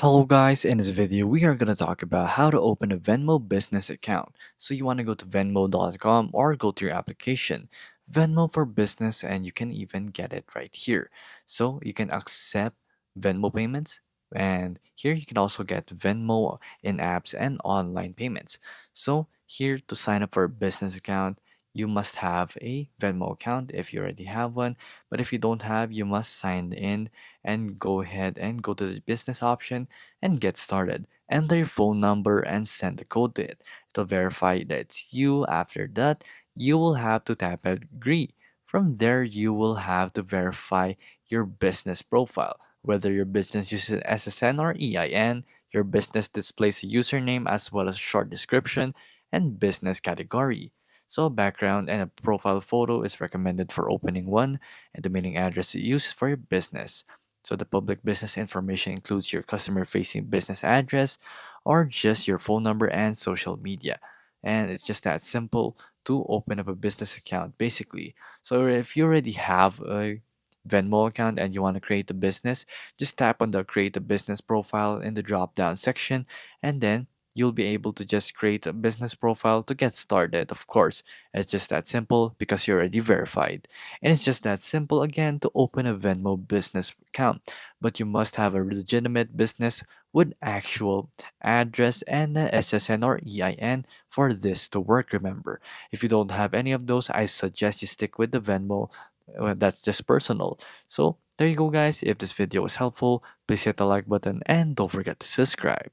Hello guys, in this video we are going to talk about how to open a Venmo business account. So you want to go to venmo.com or go to your application, Venmo for Business, and you can even get it right here. So you can accept Venmo payments, and here you can also get Venmo in apps and online payments. So here, to sign up for a business account, you must have a Venmo account if you already have one, but if you don't have, you must sign in and go ahead and go to the business option and get started. Enter your phone number and send the code to it. It'll verify that it's you. After that, you will have to tap agree. From there, you will have to verify your business profile, whether your business uses SSN or EIN. Your business displays a username as well as short description and business category. So, background and a profile photo is recommended for opening one, and the mailing address you use for your business. So the public business information includes your customer facing business address or just your phone number and social media. And it's just that simple to open up a business account basically. So if you already have a Venmo account and you want to create a business, just tap on the create a business profile in the drop down section, and then you'll be able to just create a business profile to get started. Of course, it's just that simple because you're already verified. And it's just that simple again to open a Venmo business account. But you must have a legitimate business with actual address and a SSN or EIN for this to work, remember. If you don't have any of those, I suggest you stick with the Venmo. That's just personal. So there you go guys. If this video was helpful, please hit the like button and don't forget to subscribe.